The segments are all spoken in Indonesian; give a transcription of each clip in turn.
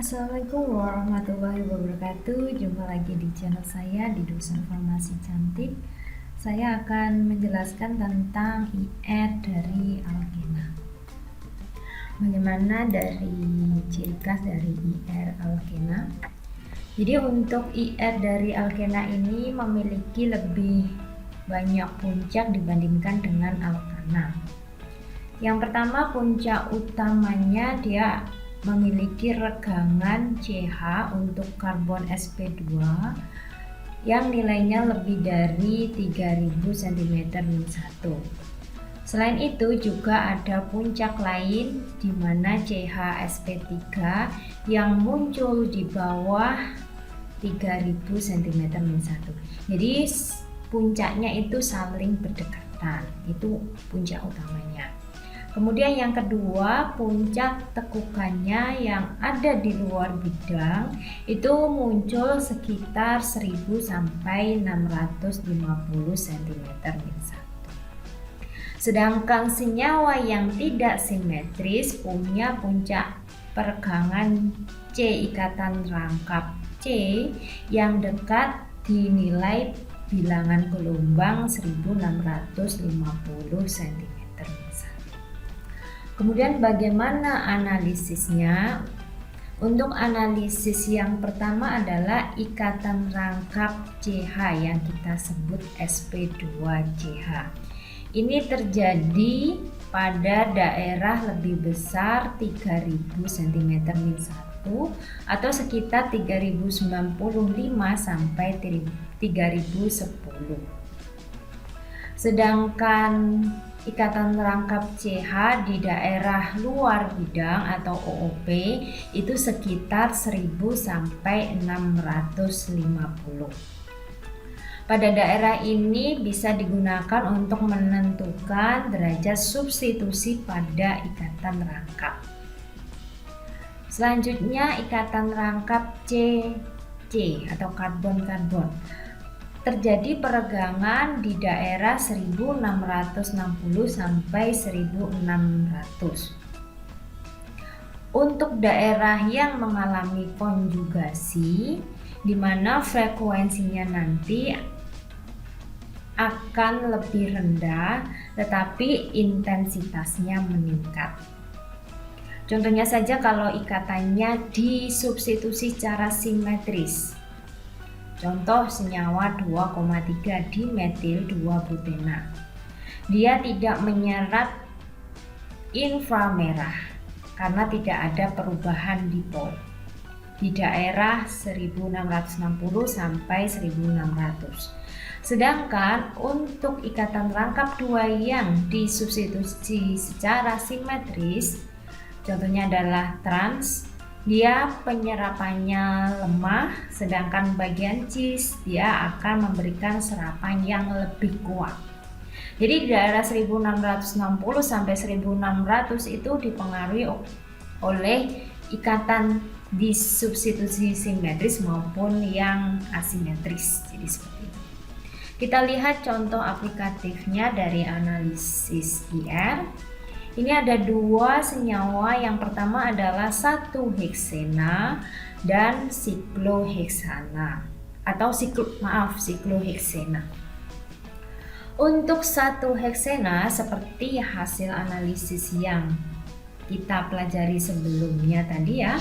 Assalamualaikum warahmatullahi wabarakatuh. Jumpa lagi di channel saya di Dosen Farmasi Cantik. Saya akan menjelaskan tentang IR dari alkena. Bagaimana dari ciri khas dari IR alkena? Jadi untuk IR dari alkena ini memiliki lebih banyak puncak dibandingkan dengan alkana. Yang pertama, puncak utamanya dia memiliki regangan CH untuk karbon sp2 yang nilainya lebih dari 3000 cm-1. Selain itu juga ada puncak lain di mana CH sp3 yang muncul di bawah 3000 cm-1. Jadi puncaknya itu saling berdekatan, itu puncak utamanya. Kemudian yang kedua, puncak tekukannya yang ada di luar bidang itu muncul sekitar 1000 sampai 650 cm-1. Sedangkan senyawa yang tidak simetris punya puncak peregangan C, ikatan rangkap C yang dekat dinilai bilangan gelombang 1650 cm-1. Kemudian bagaimana analisisnya? Untuk analisis yang pertama adalah ikatan rangkap CH yang kita sebut sp2CH. Ini terjadi pada daerah lebih besar 3000 cm-1 atau sekitar 3095 sampai 3010. Sedangkan ikatan rangkap CH di daerah luar bidang atau OOP itu sekitar 1000 sampai 650. Pada daerah ini bisa digunakan untuk menentukan derajat substitusi pada ikatan rangkap. Selanjutnya ikatan rangkap CC atau karbon-karbon. Terjadi peregangan di daerah 1660 sampai 1600. Untuk daerah yang mengalami konjugasi di mana frekuensinya nanti akan lebih rendah tetapi intensitasnya meningkat. Contohnya saja kalau ikatannya disubstitusi secara simetris. Contoh senyawa 2,3 dimetil 2-butena. Dia tidak menyerap inframerah karena tidak ada perubahan dipol di daerah 1660 sampai 1600. Sedangkan untuk ikatan rangkap 2 yang disubstitusi secara simetris, contohnya adalah trans, dia penyerapannya lemah, sedangkan bagian cis dia akan memberikan serapan yang lebih kuat. Jadi di daerah 1660 sampai 1600 itu dipengaruhi oleh ikatan disubstitusi simetris maupun yang asimetris. Jadi seperti itu. Kita lihat contoh aplikatifnya dari analisis IR. Ini ada 2 senyawa, yang pertama adalah 1 heksena dan sikloheksana atau sikloheksena. Untuk 1 heksena seperti hasil analisis yang kita pelajari sebelumnya tadi ya.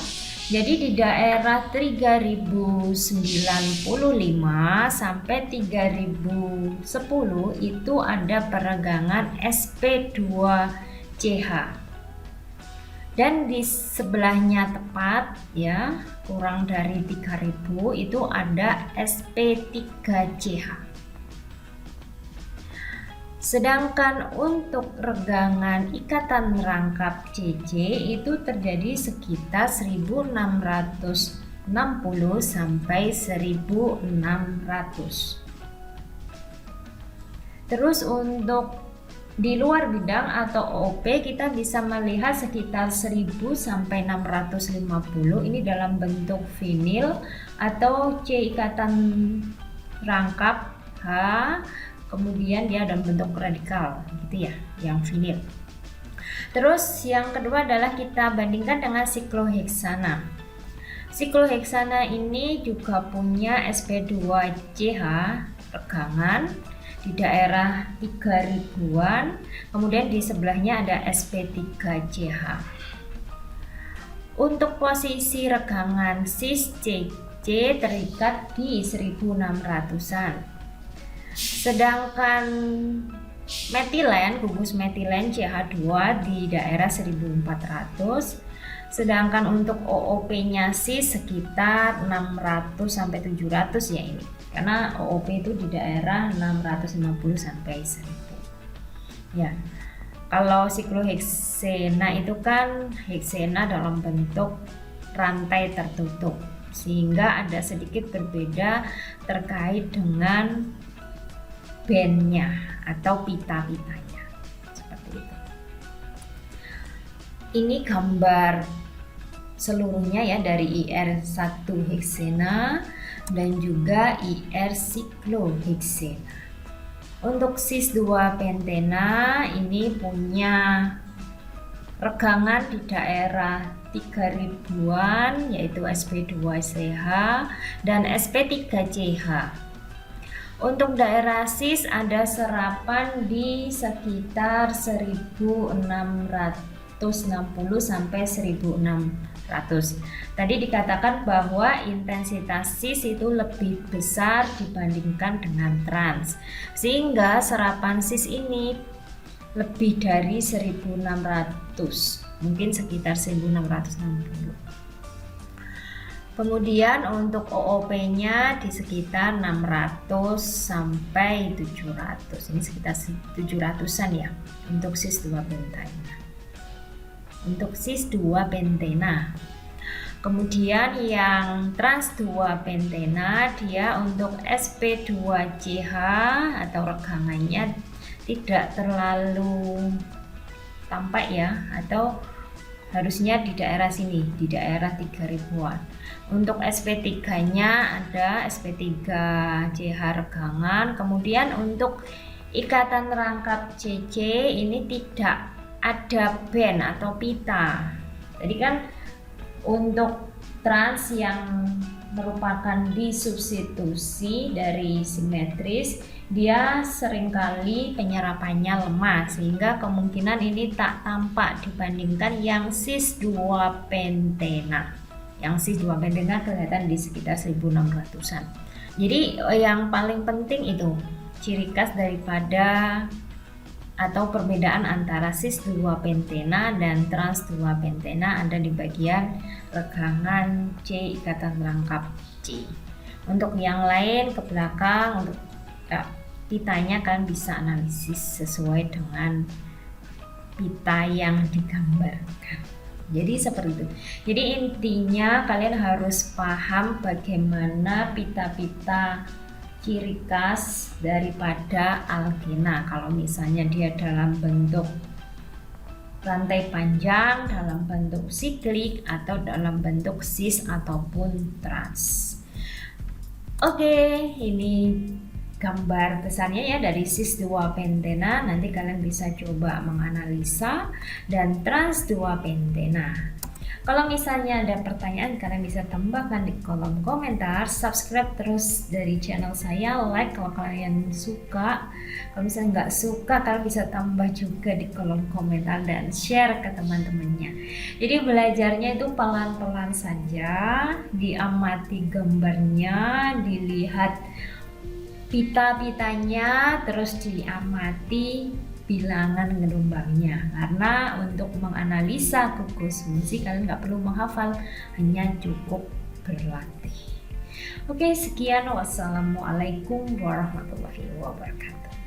Jadi di daerah 3095 sampai 3010 itu ada peregangan sp2CH. Dan di sebelahnya tepat ya, kurang dari 3000 itu ada sp3CH. Sedangkan untuk regangan ikatan rangkap CC itu terjadi sekitar 1660 sampai 1600. Terus untuk di luar bidang atau OP kita bisa melihat sekitar 1000 sampai 650. Ini dalam bentuk vinil atau C ikatan rangkap H, kemudian dia dalam bentuk radikal gitu ya, yang vinil. Terus yang kedua adalah kita bandingkan dengan sikloheksana. Sikloheksana ini juga punya sp2ch regangan di daerah 3000-an, kemudian di sebelahnya ada sp3ch. Untuk posisi regangan cis CC terikat di 1600-an. Sedangkan metilen, gugus metilen CH2 di daerah 1400. Sedangkan untuk OOP-nya cis sekitar 600 sampai 700 ya ini. Karena OOP itu di daerah 650 sampai 1000. Ya. Kalau sikloheksena itu kan heksena dalam bentuk rantai tertutup, sehingga ada sedikit berbeda terkait dengan bandnya atau pita-pitanya, seperti itu. Ini gambar seluruhnya ya dari IR1 heksena dan juga IR sikloheksena. Untuk cis2 pentena ini punya regangan di daerah 3000-an yaitu sp2ch dan sp3ch. Untuk daerah cis ada serapan di sekitar 1660 sampai 1600. Tadi dikatakan bahwa intensitas cis itu lebih besar dibandingkan dengan trans, sehingga serapan cis ini lebih dari 1600, mungkin sekitar 1660. Kemudian untuk OOP-nya di sekitar 600 sampai 700. Ini sekitar 700-an ya untuk cis2 pentena. Untuk cis2 pentena. Kemudian yang trans2 pentena dia untuk sp2ch atau regangannya tidak terlalu tampak ya, atau harusnya di daerah sini, di daerah 3000-an. Untuk sp3-nya ada sp3ch regangan. Kemudian untuk ikatan rangkap CC ini tidak ada band atau pita. Tadi kan untuk trans yang merupakan disubstitusi dari simetris, dia seringkali penyerapannya lemah sehingga kemungkinan ini tak tampak dibandingkan yang cis2 pentena. Yang cis2 pentena kelihatan di sekitar 1600-an. Jadi yang paling penting itu ciri khas daripada atau perbedaan antara cis2 pentena dan trans2 pentena ada di bagian regangan C, ikatan rangkap C. Untuk yang lain ke belakang, untuk pitanya kalian bisa analisis sesuai dengan pita yang digambarkan. Jadi seperti itu. Jadi intinya kalian harus paham bagaimana pita-pita ciri khas daripada alkena. Kalau misalnya dia dalam bentuk rantai panjang, dalam bentuk siklik, atau dalam bentuk cis ataupun trans. Oke, ini gambar besarnya ya dari cis2 pentena. Nanti kalian bisa coba menganalisa dan trans2 pentena. Kalau misalnya ada pertanyaan, kalian bisa tambahkan di kolom komentar. Subscribe terus dari channel saya, like kalau kalian suka. Kalau misalnya nggak suka, kalian bisa tambah juga di kolom komentar dan share ke teman-temannya. Jadi belajarnya itu pelan-pelan saja, diamati gambarnya, dilihat pita-pitanya, terus diamati bilangan gelombangnya. Karena untuk menganalisa gugus fungsi kalian nggak perlu menghafal, hanya cukup berlatih. Oke, sekian. Wassalamualaikum warahmatullahi wabarakatuh.